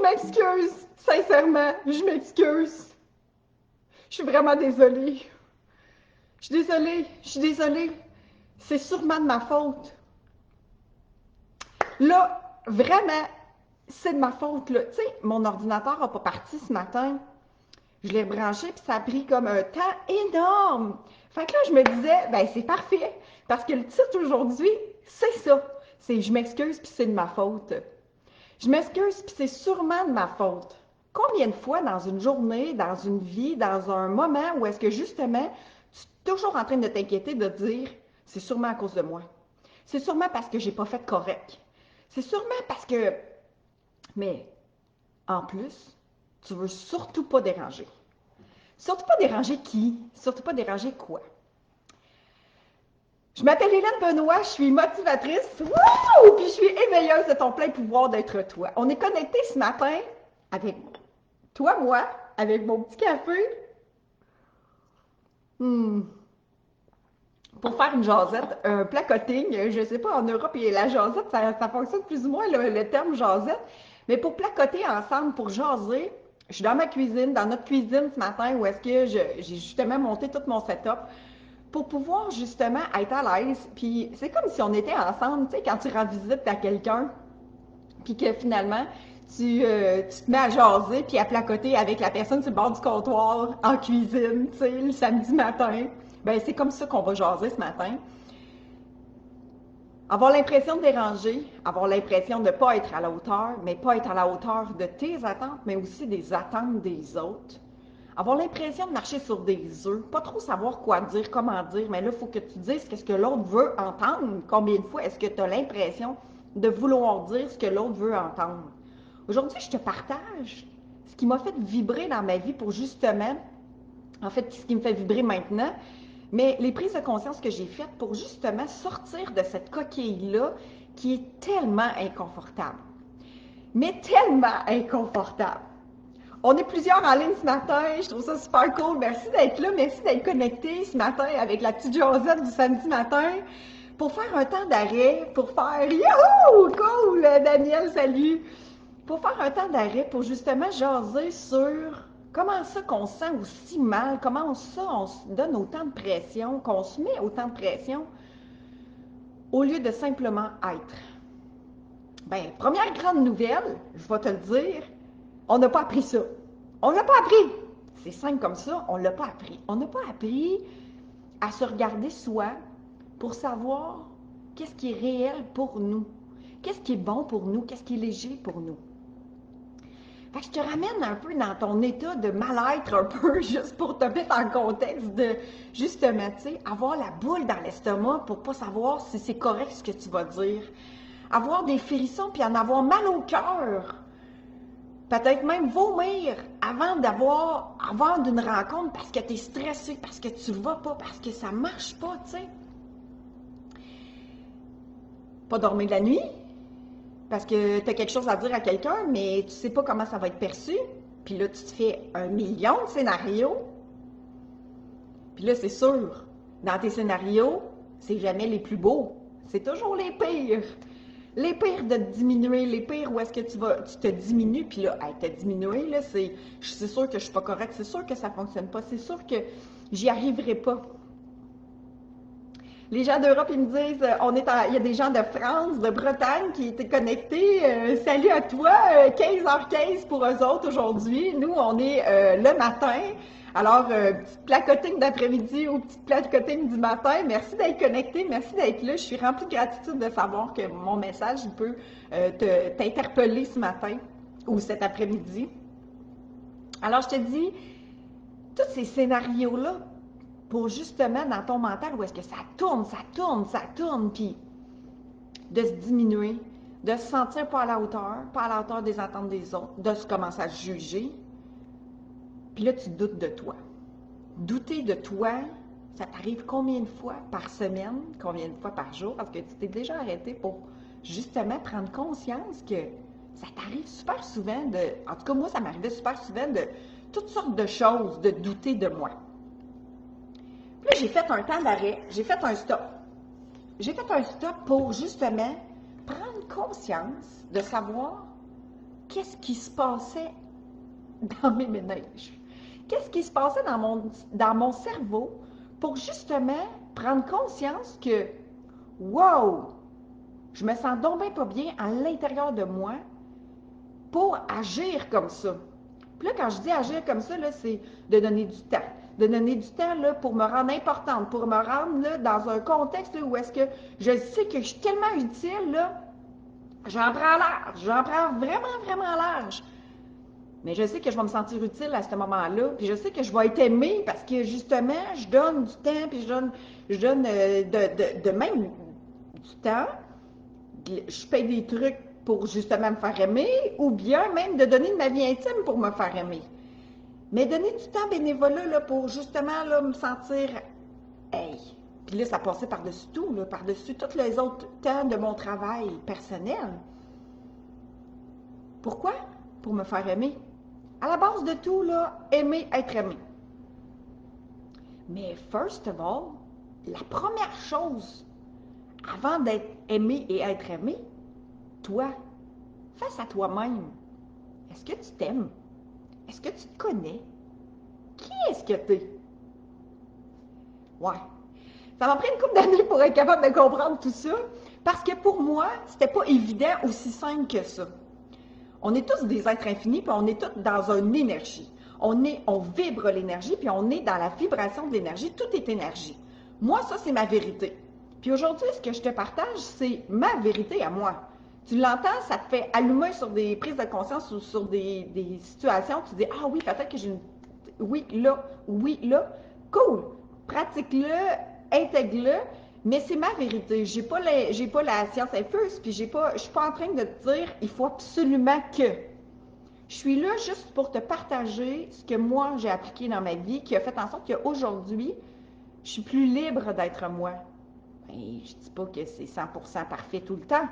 m'excuse, sincèrement, je m'excuse. Je suis vraiment désolée. Je suis désolée. C'est sûrement de ma faute. Là, vraiment, c'est de ma faute, là. Tu sais, mon ordinateur n'a pas parti ce matin. Je l'ai branché, puis ça a pris comme un temps énorme. Fait que là, je me disais, ben c'est parfait, parce que le titre aujourd'hui, c'est ça. C'est je m'excuse, puis c'est de ma faute. Je m'excuse, puis c'est sûrement de ma faute. Combien de fois dans une journée, dans une vie, dans un moment où est-ce que justement, tu es toujours en train de t'inquiéter, de te dire, c'est sûrement à cause de moi. C'est sûrement parce que j'ai pas fait correct. C'est sûrement parce que... Mais en plus, tu veux surtout pas déranger. Surtout pas déranger qui? Surtout pas déranger quoi? Je m'appelle Hélène Benoît, je suis motivatrice, wouh! Puis je suis éveilleuse de ton plein pouvoir d'être toi. On est connecté ce matin avec toi, moi, avec mon petit café, pour faire une jasette, un placoting. Je sais pas, en Europe, la jasette, ça fonctionne plus ou moins le terme jasette. Mais pour placoter ensemble, pour jaser, je suis dans ma cuisine, dans notre cuisine ce matin, où est-ce que j'ai justement monté tout mon setup pour pouvoir justement être à l'aise. Puis c'est comme si on était ensemble, tu sais, quand tu rends visite à quelqu'un, puis que finalement, tu te mets à jaser, puis à placoter avec la personne sur le bord du comptoir, en cuisine, tu sais, le samedi matin. Ben c'est comme ça qu'on va jaser ce matin. Avoir l'impression de déranger, avoir l'impression de ne pas être à la hauteur, mais pas être à la hauteur de tes attentes, mais aussi des attentes des autres. Avoir l'impression de marcher sur des œufs, pas trop savoir quoi dire, comment dire, mais là, il faut que tu dises ce que l'autre veut entendre. Combien de fois est-ce que tu as l'impression de vouloir dire ce que l'autre veut entendre? Aujourd'hui, je te partage ce qui m'a fait vibrer dans ma vie pour justement, en fait, ce qui me fait vibrer maintenant, mais les prises de conscience que j'ai faites pour justement sortir de cette coquille-là qui est tellement inconfortable. Mais tellement inconfortable. On est plusieurs en ligne ce matin, je trouve ça super cool. Merci d'être là, merci d'être connecté ce matin avec la petite Josette du samedi matin pour faire un temps d'arrêt, pour faire youhou, cool, Daniel, salut! Pour faire un temps d'arrêt, pour justement jaser sur comment ça qu'on se sent aussi mal, comment ça on se donne autant de pression, qu'on se met autant de pression au lieu de simplement être. Ben, première grande nouvelle, je vais te le dire, on n'a pas appris ça. On l'a pas appris. C'est simple comme ça, on l'a pas appris. On n'a pas appris à se regarder soi pour savoir qu'est-ce qui est réel pour nous, qu'est-ce qui est bon pour nous, qu'est-ce qui est léger pour nous. Fait que je te ramène un peu dans ton état de mal-être un peu, juste pour te mettre en contexte de, justement, tu sais, avoir la boule dans l'estomac pour pas savoir si c'est correct ce que tu vas dire. Avoir des frissons puis en avoir mal au cœur. Peut-être même vomir avant d'une rencontre parce que tu es stressé, parce que tu ne vas pas, parce que ça marche pas, tu sais. Pas dormir de la nuit, parce que tu as quelque chose à dire à quelqu'un, mais tu sais pas comment ça va être perçu. Puis là, tu te fais 1 million de scénarios. Puis là, c'est sûr, dans tes scénarios, c'est jamais les plus beaux. C'est toujours les pires. Les pires de te diminuer, les pires où est-ce que tu te diminues, puis là, hey, te diminuer, là, c'est sûr que je suis pas correcte, c'est sûr que ça fonctionne pas, c'est sûr que j'y arriverai pas. Les gens d'Europe, ils me disent, il y a des gens de France, de Bretagne qui étaient connectés. Salut à toi, 15h15 pour eux autres aujourd'hui. Nous, on est le matin. Alors, petit placoting d'après-midi ou petit placoting du matin. Merci d'être connecté, merci d'être là. Je suis remplie de gratitude de savoir que mon message peut t'interpeller ce matin ou cet après-midi. Alors, je te dis, tous ces scénarios-là, pour justement dans ton mental où est-ce que ça tourne, puis de se diminuer, de se sentir pas à la hauteur des attentes des autres, de se commencer à se juger, puis là tu doutes de toi. Douter de toi, ça t'arrive combien de fois par semaine, combien de fois par jour, parce que tu t'es déjà arrêté pour justement prendre conscience que ça t'arrive super souvent en tout cas moi ça m'arrivait super souvent de toutes sortes de choses, de douter de moi. Puis là, j'ai fait un temps d'arrêt, j'ai fait un stop. J'ai fait un stop pour justement prendre conscience de savoir qu'est-ce qui se passait dans mes méninges? Qu'est-ce qui se passait dans mon cerveau pour justement prendre conscience que, wow, je me sens donc bien pas bien à l'intérieur de moi pour agir comme ça. Puis là, quand je dis agir comme ça, là, c'est de donner du temps. De donner du temps là, pour me rendre importante, pour me rendre là, dans un contexte là, où est-ce que je sais que je suis tellement utile, là, j'en prends large, j'en prends vraiment, vraiment large. Mais je sais que je vais me sentir utile à ce moment-là, puis je sais que je vais être aimée parce que justement, je donne du temps, puis je donne de même du temps. Je paye des trucs pour justement me faire aimer, ou bien même de donner de ma vie intime pour me faire aimer. Mais donner du temps bénévolat là, pour justement là, me sentir hey. Puis là, ça passait par-dessus tout, là, par-dessus tous les autres temps de mon travail personnel. Pourquoi? Pour me faire aimer. À la base de tout, là, aimer, être aimé. Mais first of all, la première chose, avant d'être aimé et être aimé, toi, face à toi-même, est-ce que tu t'aimes? Est-ce que tu te connais? Qui est-ce que tu es? Ouais. Ça m'a pris une couple d'années pour être capable de comprendre tout ça, parce que pour moi, c'était pas évident aussi simple que ça. On est tous des êtres infinis, puis on est tous dans une énergie. On vibre l'énergie, puis on est dans la vibration de l'énergie. Tout est énergie. Moi, ça, c'est ma vérité. Puis aujourd'hui, ce que je te partage, c'est ma vérité à moi. Tu l'entends, ça te fait allumer sur des prises de conscience ou sur des situations. Tu dis, ah oui, peut-être que j'ai une... Oui, là. Cool. Pratique-le, intègre-le. Mais c'est ma vérité. J'ai pas la science infuse, puis je suis pas en train de te dire il faut absolument que. Je suis là juste pour te partager ce que moi j'ai appliqué dans ma vie, qui a fait en sorte qu'aujourd'hui, je suis plus libre d'être moi. Ben, je dis pas que c'est 100% parfait tout le temps.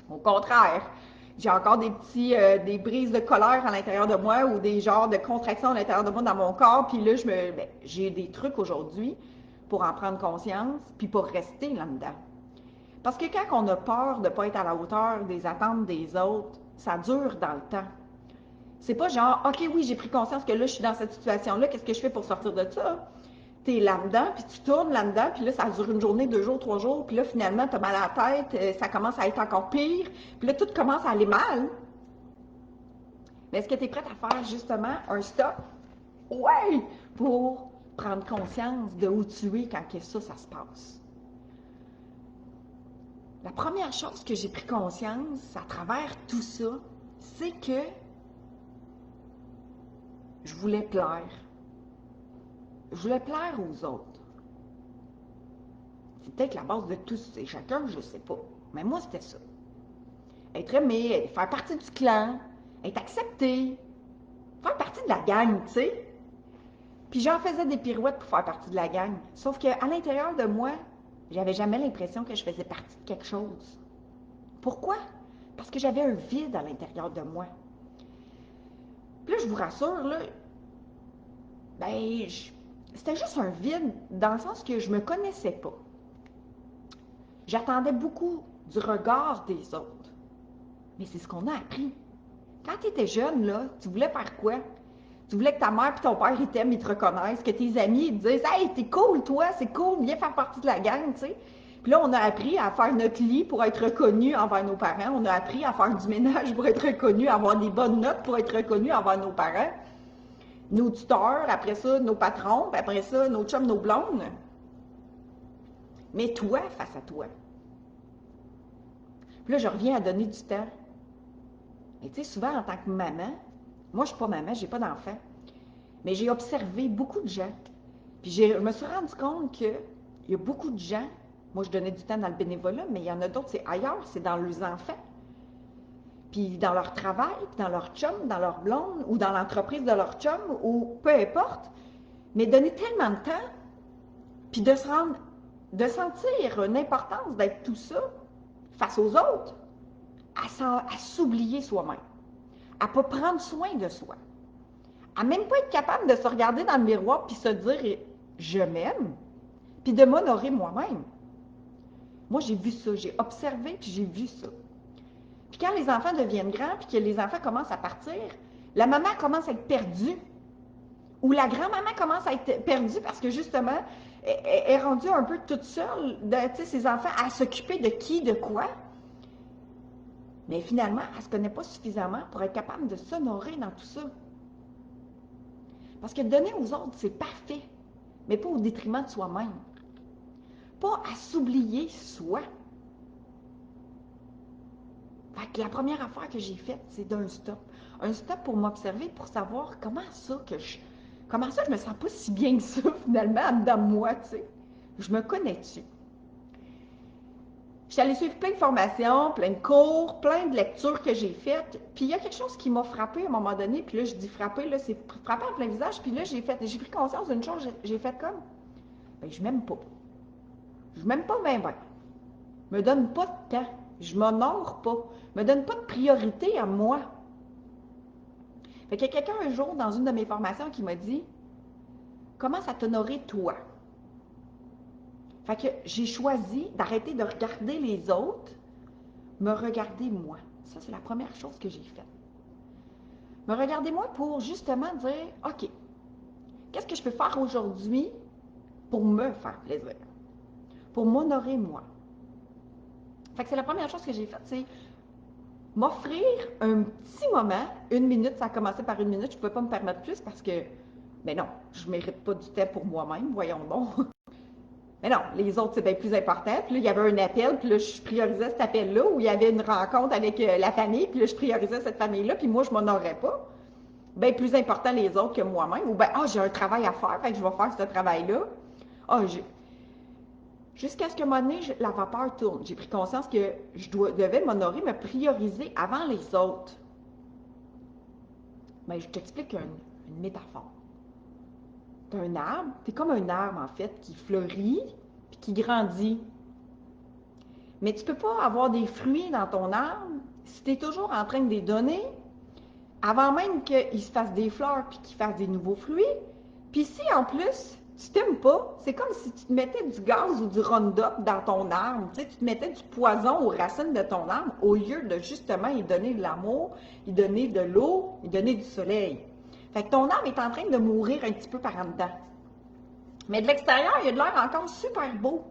Au contraire, j'ai encore des brises de colère à l'intérieur de moi ou des genres de contractions à l'intérieur de moi dans mon corps. Puis là, j'ai des trucs aujourd'hui pour en prendre conscience, puis pour rester là-dedans. Parce que quand on a peur de ne pas être à la hauteur des attentes des autres, ça dure dans le temps. C'est pas genre, OK, oui, j'ai pris conscience que là, je suis dans cette situation-là, qu'est-ce que je fais pour sortir de ça? Tu es là-dedans, puis tu tournes là-dedans, puis là, ça dure une journée, 2 jours, 3 jours, puis là, finalement, tu as mal à la tête, ça commence à être encore pire, puis là, tout commence à aller mal. Mais est-ce que tu es prête à faire justement un stop? Ouais! Pour prendre conscience de où tu es quand ça se passe. La première chose que j'ai pris conscience à travers tout ça, c'est que je voulais plaire. Je voulais plaire aux autres. C'est peut-être la base de tous et chacun, je ne sais pas. Mais moi, c'était ça. Être aimé, faire partie du clan, être accepté, faire partie de la gang, tu sais. Puis j'en faisais des pirouettes pour faire partie de la gang. Sauf qu'à l'intérieur de moi, j'avais jamais l'impression que je faisais partie de quelque chose. Pourquoi? Parce que j'avais un vide à l'intérieur de moi. Puis là, je vous rassure, là, c'était juste un vide dans le sens que je me connaissais pas. J'attendais beaucoup du regard des autres. Mais c'est ce qu'on a appris. Quand tu étais jeune, là, tu voulais faire quoi? Tu voulais que ta mère et ton père, ils t'aiment, ils te reconnaissent, que tes amis, ils te disent « Hey, t'es cool, toi, c'est cool, viens faire partie de la gang, tu sais. » Puis là, on a appris à faire notre lit pour être reconnu envers nos parents. On a appris à faire du ménage pour être reconnu, à avoir des bonnes notes pour être reconnu envers nos parents. Nos tuteurs, après ça, nos patrons, puis après ça, nos chums, nos blondes. Mais toi, face à toi. Puis là, je reviens à donner du temps. Et tu sais, souvent, en tant que maman, moi, je ne suis pas maman, je n'ai pas d'enfant, mais j'ai observé beaucoup de gens. Puis je me suis rendu compte qu'il y a beaucoup de gens, moi, je donnais du temps dans le bénévolat, mais il y en a d'autres, c'est ailleurs, c'est dans leurs enfants. Puis dans leur travail, puis dans leur chum, dans leur blonde, ou dans l'entreprise de leur chum, ou peu importe. Mais donner tellement de temps, puis de sentir une importance d'être tout ça face aux autres, à s'oublier soi-même, à ne pas prendre soin de soi, à même pas être capable de se regarder dans le miroir puis se dire « je m'aime », puis de m'honorer moi-même. Moi, j'ai vu ça, j'ai observé puis j'ai vu ça. Puis quand les enfants deviennent grands, puis que les enfants commencent à partir, la maman commence à être perdue. Ou la grand-maman commence à être perdue parce que justement, elle est rendue un peu toute seule, ses enfants, à s'occuper de qui, de quoi. Mais finalement, elle ne se connaît pas suffisamment pour être capable de s'honorer dans tout ça. Parce que donner aux autres, c'est parfait, mais pas au détriment de soi-même. Pas à s'oublier soi. Fait que la première affaire que j'ai faite, c'est d'un stop. Un stop pour m'observer, pour savoir comment ça je me sens pas si bien que ça, finalement, en dedans de moi, tu sais. Je me connais-tu? Je suis allée suivre plein de formations, plein de cours, plein de lectures que j'ai faites. Puis il y a quelque chose qui m'a frappée à un moment donné. Puis là, je dis frappée, là, c'est frappé en plein visage. Puis là, j'ai pris conscience d'une chose. J'ai fait comme, ben, je m'aime pas. Je m'aime pas bien, bien. Je me donne pas de temps. Je m'honore pas. Je me donne pas de priorité à moi. Fait qu'il y a quelqu'un un jour, dans une de mes formations, qui m'a dit, commence à t'honorer toi. Fait que j'ai choisi d'arrêter de regarder les autres, me regarder moi. Ça, c'est la première chose que j'ai faite. Me regarder moi pour justement dire, OK, qu'est-ce que je peux faire aujourd'hui pour me faire plaisir? Pour m'honorer moi. Fait que c'est la première chose que j'ai faite, c'est m'offrir un petit moment, 1 minute, ça a commencé par 1 minute, je ne pouvais pas me permettre plus parce que, mais non, je ne mérite pas du temps pour moi-même, voyons donc. Mais non, les autres, c'est bien plus important. Puis là, il y avait un appel, puis là, je priorisais cet appel-là, où il y avait une rencontre avec la famille, puis là, je priorisais cette famille-là, puis moi, je m'honorais pas. Bien plus important les autres que moi-même. Ou bien, j'ai un travail à faire, fait que je vais faire ce travail-là. Ah, jusqu'à ce que un moment donné, la vapeur tourne. J'ai pris conscience que devais m'honorer, me prioriser avant les autres. Bien, je t'explique une métaphore. Tu as un arbre, tu es comme un arbre, en fait, qui fleurit, puis qui grandit. Mais tu ne peux pas avoir des fruits dans ton arbre si tu es toujours en train de les donner avant même qu'ils se fassent des fleurs puis qu'ils fassent des nouveaux fruits. Puis si en plus, tu t'aimes pas, c'est comme si tu te mettais du gaz ou du Roundup dans ton arbre. Tu sais, tu te mettais du poison aux racines de ton arbre au lieu de justement y donner de l'amour, y donner de l'eau, y donner du soleil. Fait que ton arbre est en train de mourir un petit peu par en dedans. Mais de l'extérieur, il y a de l'air encore super beau.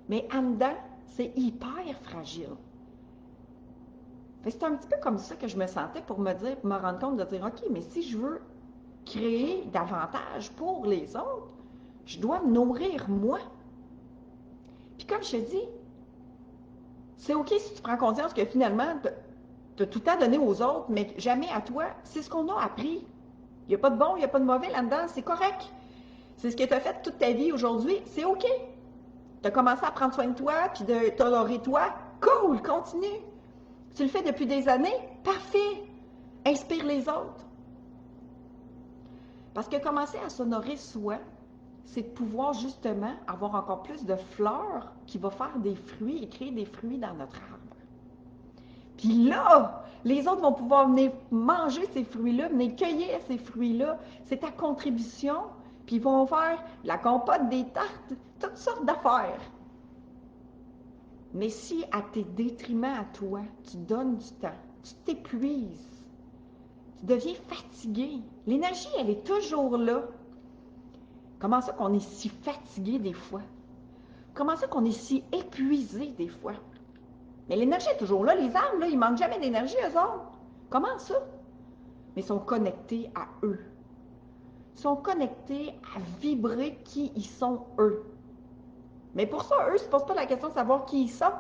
Mais en dedans, c'est hyper fragile. C'est un petit peu comme ça que je me sentais pour me rendre compte de dire, OK, mais si je veux créer davantage pour les autres, je dois me nourrir moi. Puis comme je te dis, c'est OK si tu prends conscience que finalement, tu as tout le temps donné aux autres, mais jamais à toi. C'est ce qu'on a appris. Il n'y a pas de bon, il n'y a pas de mauvais là-dedans, c'est correct. C'est ce que tu as fait toute ta vie aujourd'hui, c'est OK. Tu as commencé à prendre soin de toi, puis de t'honorer toi, cool, continue. Tu le fais depuis des années, parfait. Inspire les autres. Parce que commencer à s'honorer soi, c'est de pouvoir justement avoir encore plus de fleurs qui vont faire des fruits et créer des fruits dans notre arbre. Puis là, les autres vont pouvoir venir manger ces fruits-là, venir cueillir ces fruits-là. C'est ta contribution. Puis ils vont faire la compote, des tartes, toutes sortes d'affaires. Mais si à tes détriments à toi, tu donnes du temps, tu t'épuises, tu deviens fatigué, l'énergie, elle est toujours là. Comment ça qu'on est si fatigué des fois? Comment ça qu'on est si épuisé des fois? Mais l'énergie est toujours là. Les arbres, là, ils manquent jamais d'énergie, eux autres. Comment ça? Mais ils sont connectés à eux. Ils sont connectés à vibrer qui ils sont, eux. Mais pour ça, eux ne se posent pas la question de savoir qui ils sont.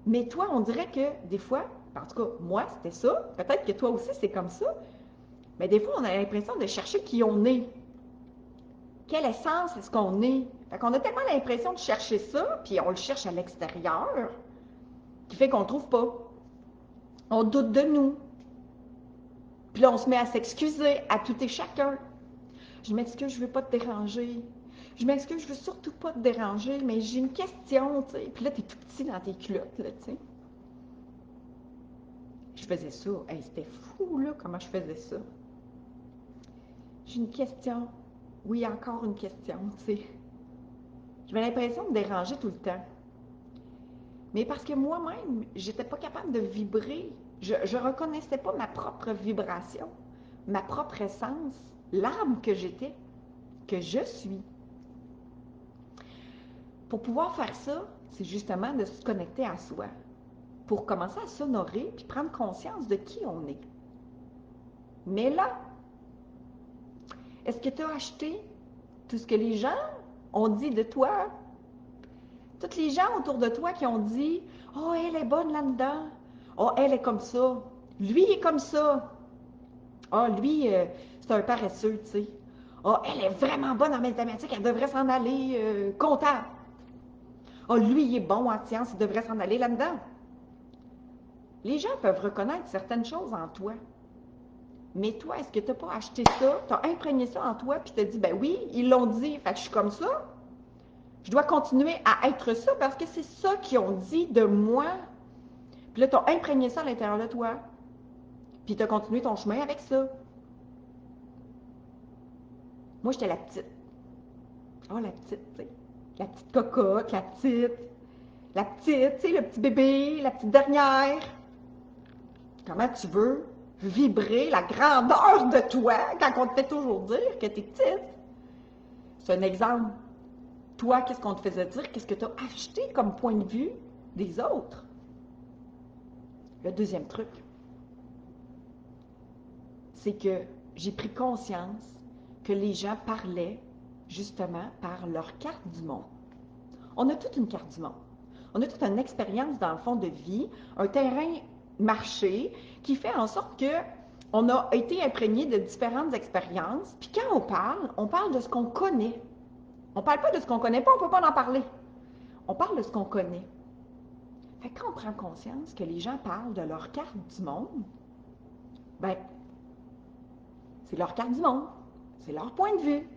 Mais toi, on dirait que des fois, en tout cas, moi, c'était ça. Peut-être que toi aussi, c'est comme ça. Mais des fois, on a l'impression de chercher qui on est. Quelle essence est-ce qu'on est? Fait qu'on a tellement l'impression de chercher ça, puis on le cherche à l'extérieur, qui fait qu'on ne trouve pas. On doute de nous. Puis là, on se met à s'excuser à tout et chacun. Je m'excuse, je ne veux pas te déranger. Je m'excuse, je ne veux surtout pas te déranger, mais j'ai une question, tu sais. Puis là, tu es tout petit dans tes culottes, là, tu sais. Je faisais ça. Hey, c'était fou, là, comment je faisais ça. J'ai une question. Oui, encore une question, tu sais. J'avais l'impression de déranger tout le temps. Mais parce que moi-même, j'étais pas capable de vibrer. Je reconnaissais pas ma propre vibration, ma propre essence, l'âme que j'étais, que je suis. Pour pouvoir faire ça, c'est justement de se connecter à soi, pour commencer à s'honorer puis prendre conscience de qui on est. Mais là, est-ce que tu as acheté tout ce que les gens ont dit de toi? Tous les gens autour de toi qui ont dit « Oh, elle est bonne là-dedans. Oh, elle est comme ça. Lui, il est comme ça. Oh, lui, c'est un paresseux, tu sais. Oh, elle est vraiment bonne en mathématiques. Elle devrait s'en aller comptable. Oh, lui, il est bon en sciences. Il devrait s'en aller là-dedans. » Les gens peuvent reconnaître certaines choses en toi. Mais toi, est-ce que tu n'as pas acheté ça? Tu as imprégné ça en toi, puis tu as dit « Ben oui, ils l'ont dit, fait que je suis comme ça. Je dois continuer à être ça parce que c'est ça qu'ils ont dit de moi. » Puis là, tu as imprégné ça à l'intérieur de toi. Puis tu as continué ton chemin avec ça. Moi, j'étais la petite. Oh, la petite, tu sais. La petite cocotte, la petite, tu sais, le petit bébé, la petite dernière. Comment tu veux vibrer la grandeur de toi quand on te fait toujours dire que tu es petite? C'est un exemple. Toi, qu'est-ce qu'on te faisait dire? Qu'est-ce que tu as acheté comme point de vue des autres? Le deuxième truc, c'est que j'ai pris conscience que les gens parlaient justement par leur carte du monde. On a toute une carte du monde. On a toute une expérience dans le fond de vie, un terrain marché qui fait en sorte que on a été imprégné de différentes expériences. Puis quand on parle de ce qu'on connaît. On ne parle pas de ce qu'on ne connaît pas, on ne peut pas en parler. On parle de ce qu'on connaît. Fait que quand on prend conscience que les gens parlent de leur carte du monde, ben, c'est leur carte du monde. C'est leur point de vue.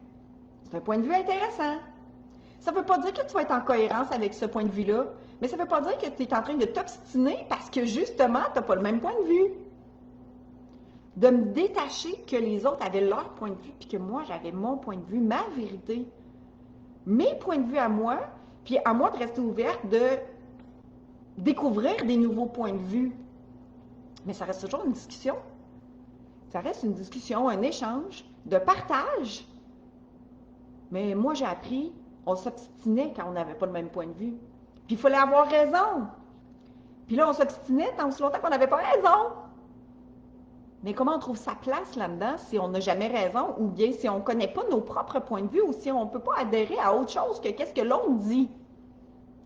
C'est un point de vue intéressant. Ça ne veut pas dire que tu vas être en cohérence avec ce point de vue-là, mais ça ne veut pas dire que tu es en train de t'obstiner parce que justement, tu n'as pas le même point de vue. De me détacher que les autres avaient leur point de vue, puis que moi, j'avais mon point de vue, ma vérité, mes points de vue à moi, puis à moi de rester ouverte, de découvrir des nouveaux points de vue. Mais ça reste toujours une discussion. Ça reste une discussion, un échange de partage. Mais moi, j'ai appris, on s'obstinait quand on n'avait pas le même point de vue. Puis il fallait avoir raison. Puis là, on s'obstinait tant aussi longtemps qu'on n'avait pas raison. Mais comment on trouve sa place là-dedans si on n'a jamais raison ou bien si on ne connaît pas nos propres points de vue ou si on ne peut pas adhérer à autre chose que qu'est-ce que l'autre dit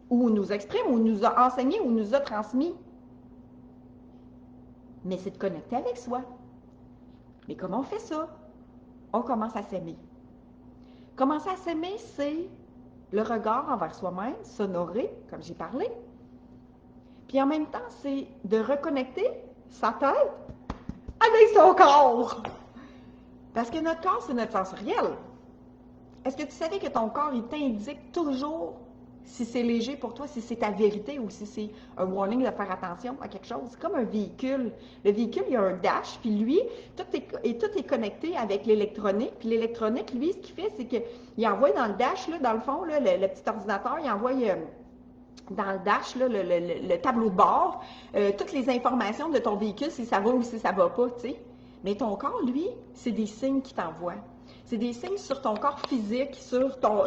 ou nous exprime ou nous a enseigné ou nous a transmis. Mais c'est de connecter avec soi. Mais comment on fait ça? On commence à s'aimer. Commencer à s'aimer, c'est le regard envers soi-même, s'honorer, comme j'ai parlé. Puis en même temps, c'est de reconnecter sa tête avec son corps. Parce que notre corps, c'est notre sensoriel. Est-ce que tu savais que ton corps, il t'indique toujours si c'est léger pour toi, si c'est ta vérité ou si c'est un warning de faire attention à quelque chose? C'est comme un véhicule. Le véhicule, il y a un dash, puis lui, tout est connecté avec l'électronique. Puis l'électronique, lui, ce qu'il fait, c'est qu'il envoie dans le dash, là, dans le fond, là, le petit ordinateur, il envoie dans le dash, là, le tableau de bord, toutes les informations de ton véhicule, si ça va ou si ça va pas, tu sais. Mais ton corps, lui, c'est des signes qu'il t'envoie. C'est des signes sur ton corps physique, sur ton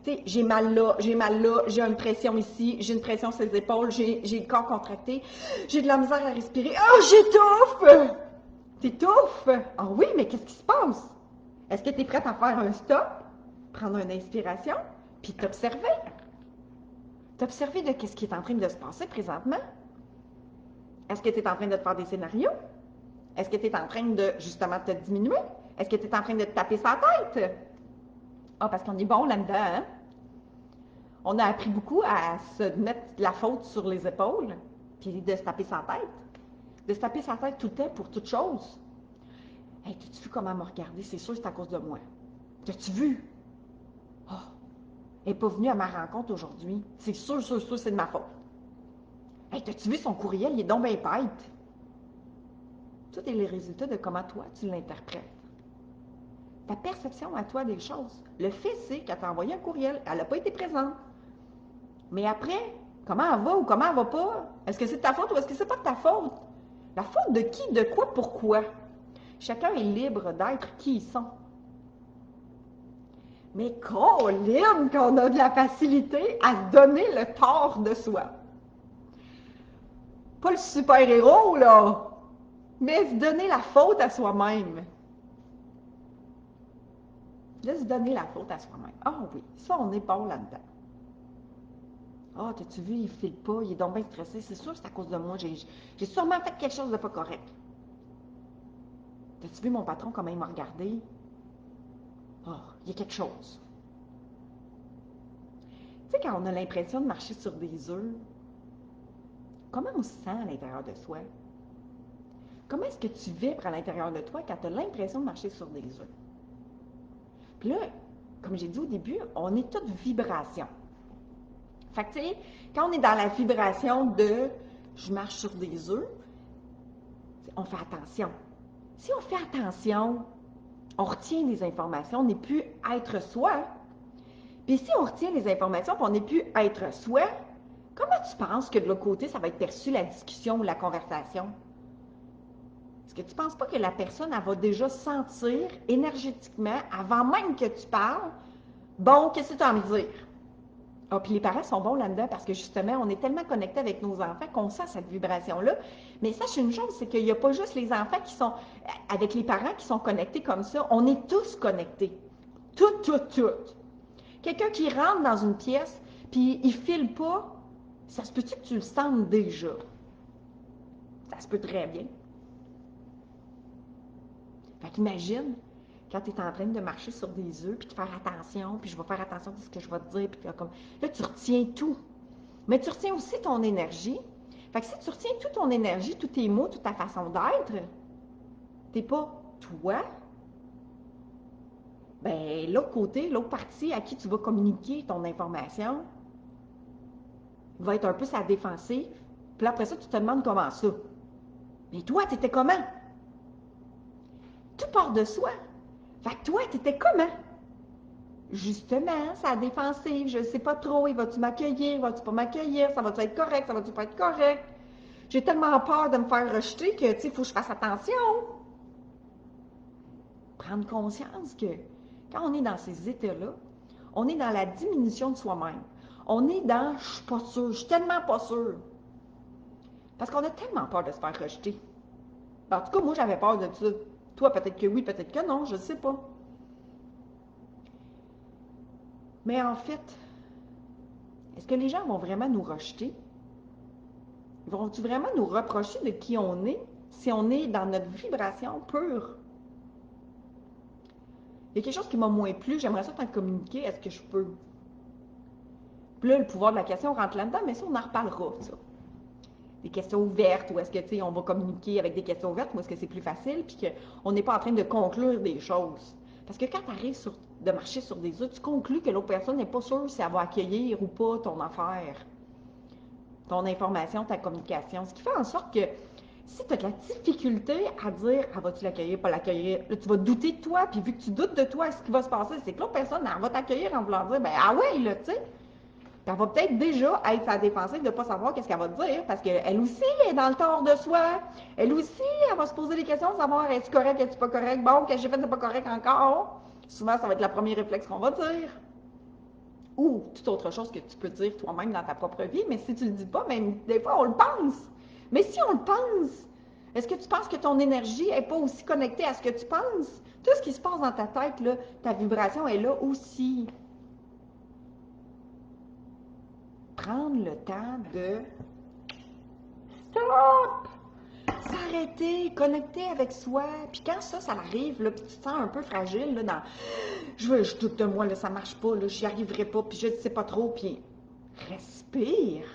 tu sais, j'ai mal là, j'ai une pression ici, j'ai une pression sur les épaules, j'ai le corps contracté, j'ai de la misère à respirer. Oh, j'étouffe! T'étouffes? Ah oui, mais qu'est-ce qui se passe? Est-ce que tu es prête à faire un stop, prendre une inspiration, puis t'observer? T'observer de qu'est-ce qui est en train de se passer présentement? Est-ce que tu es en train de te faire des scénarios? Est-ce que tu es en train de, justement, te diminuer? Est-ce que tu es en train de te taper sa tête? Ah, parce qu'on est bon là-dedans, hein? On a appris beaucoup à se mettre la faute sur les épaules, puis de se taper sa tête. De se taper sa tête tout le temps pour toute chose. Hey, t'as-tu vu comment elle m'a regardé? C'est sûr que c'est à cause de moi. T'as-tu vu? Oh, elle n'est pas venue à ma rencontre aujourd'hui. C'est sûr, c'est de ma faute. Hey, t'as-tu vu son courriel? Il est donc bien bête. Tout est les résultats de comment toi, tu l'interprètes. Ta perception à toi des choses. Le fait, c'est qu'elle t'a envoyé un courriel. Elle n'a pas été présente. Mais après, Comment elle va ou comment elle va pas? Est-ce que c'est de ta faute ou est-ce que c'est pas de ta faute? La faute de qui, de quoi, pourquoi? Chacun est libre d'être qui ils sont. Mais Colin, qu'on a de la facilité à se donner le tort de soi. Pas le super-héros, là, mais se donner la faute à soi-même. De se donner la faute à soi-même. Ah oui, ça, on est bon là-dedans. Ah, t'as-tu vu, il file pas, il est donc bien stressé. C'est sûr que c'est à cause de moi. J'ai sûrement fait quelque chose de pas correct. T'as-tu vu mon patron, comment il m'a regardé? Ah, il y a quelque chose. Tu sais, quand on a l'impression de marcher sur des œufs, comment on se sent à l'intérieur de soi? Comment est-ce que tu vibres à l'intérieur de toi quand tu as l'impression de marcher sur des œufs? Puis là, comme j'ai dit au début, on est toutes vibrations. Fait que, tu sais, quand on est dans la vibration de « je marche sur des œufs », on fait attention. Si on fait attention, on retient des informations, on n'est plus être soi. Puis si on retient les informations et on n'est plus être soi, comment tu penses que de l'autre côté, ça va être perçu la discussion ou la conversation? Est-ce que tu ne penses pas que la personne, elle va déjà sentir énergétiquement, avant même que tu parles, bon, qu'est-ce que tu as envie de dire? Ah, puis les parents sont bons là-dedans parce que justement, on est tellement connectés avec nos enfants qu'on sent cette vibration-là. Mais sache une chose, c'est qu'il n'y a pas juste les enfants qui sont avec les parents qui sont connectés comme ça. On est tous connectés. Tout. Quelqu'un qui rentre dans une pièce, puis il ne file pas, ça se peut-tu que tu le sentes déjà? Ça se peut très bien. Fait qu'imagine, quand tu es en train de marcher sur des œufs, puis de faire attention, puis je vais faire attention à ce que je vais te dire, puis comme là, tu retiens tout. Mais tu retiens aussi ton énergie. Fait que si tu retiens toute ton énergie, tous tes mots, toute ta façon d'être, t'es pas toi, ben l'autre côté, l'autre partie à qui tu vas communiquer ton information, va être un peu sa défensive. Puis là, après ça, tu te demandes comment ça. Mais toi, tu étais comment? Tout part de soi. Fait que toi, tu étais comment? Justement, sa défensive, je ne sais pas trop, il va-tu m'accueillir, va-tu pas m'accueillir, ça va-tu être correct, ça va-tu pas être correct? J'ai tellement peur de me faire rejeter que, tu sais, il faut que je fasse attention. Prendre conscience que quand on est dans ces états-là, on est dans la diminution de soi-même. On est dans « je suis pas sûre, je suis tellement pas sûre ». Parce qu'on a tellement peur de se faire rejeter. En tout cas, moi, j'avais peur de ça. Toi, peut-être que oui, peut-être que non, je ne sais pas. Mais en fait, est-ce que les gens vont vraiment nous rejeter? Vont-ils vraiment nous reprocher de qui on est si on est dans notre vibration pure? Il y a quelque chose qui m'a moins plu, j'aimerais ça t'en communiquer, est-ce que je peux? Puis là, le pouvoir de la question rentre là-dedans, mais ça, on en reparlera, ça. Des questions ouvertes, ou est-ce que, tu sais, on va communiquer avec des questions ouvertes, ou est-ce que c'est plus facile, puis qu'on n'est pas en train de conclure des choses. Parce que quand tu arrives de marcher sur des œufs, tu conclus que l'autre personne n'est pas sûre si elle va accueillir ou pas ton affaire, ton information, ta communication. Ce qui fait en sorte que si tu as de la difficulté à dire « Ah, vas-tu l'accueillir, pas l'accueillir? » Là, tu vas douter de toi, puis vu que tu doutes de toi, ce qui va se passer, c'est que l'autre personne, elle va t'accueillir en voulant dire « Ben, ah ouais, là, tu sais. » Puis elle va peut-être déjà être à la défensive de ne pas savoir qu'est-ce qu'elle va te dire, parce qu'elle aussi est dans le tort de soi. Elle aussi, elle va se poser des questions de savoir est-ce correct, est-ce pas correct, bon, qu'est-ce que j'ai fait de pas correct encore. Souvent, ça va être le premier réflexe qu'on va dire. Ou toute autre chose que tu peux dire toi-même dans ta propre vie, mais si tu le dis pas, même des fois, on le pense. Mais si on le pense, est-ce que tu penses que ton énergie n'est pas aussi connectée à ce que tu penses? Tout ce qui se passe dans ta tête, là, ta vibration est là aussi. Prendre le temps de stop, s'arrêter, connecter avec soi. Puis quand ça arrive, là, puis tu te sens un peu fragile, là, dans je doute de moi, là, ça marche pas, là, j'y arriverai pas, puis je ne sais pas trop, puis respire.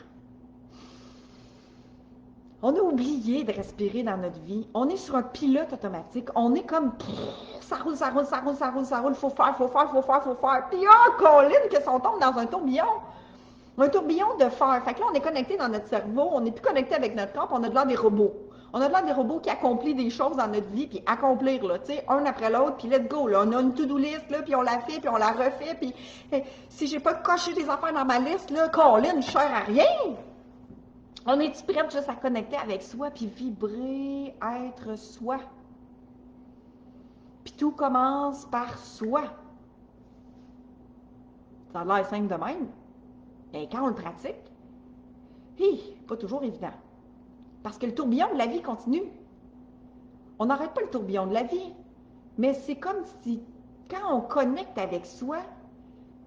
On a oublié de respirer dans notre vie. On est sur un pilote automatique. On est comme ça roule, faut faire. Puis Colin, que on tombe dans un tourbillon. Un tourbillon de fer. Fait que là, on est connecté dans notre cerveau, on n'est plus connecté avec notre corps, puis on a de l'air des robots. On a l'air des robots qui accomplissent des choses dans notre vie, puis accomplir, là, tu sais, un après l'autre, puis let's go, là. On a une to-do list, là, puis on la fait, puis on la refait, puis si j'ai pas coché des affaires dans ma liste, là, Colin, je sers à rien! On est-tu prête juste à connecter avec soi, puis vibrer, être soi? Puis tout commence par soi. Ça a l'air simple de même. Et quand on le pratique, pas toujours évident. Parce que le tourbillon de la vie continue. On n'arrête pas le tourbillon de la vie. Mais c'est comme si, quand on connecte avec soi,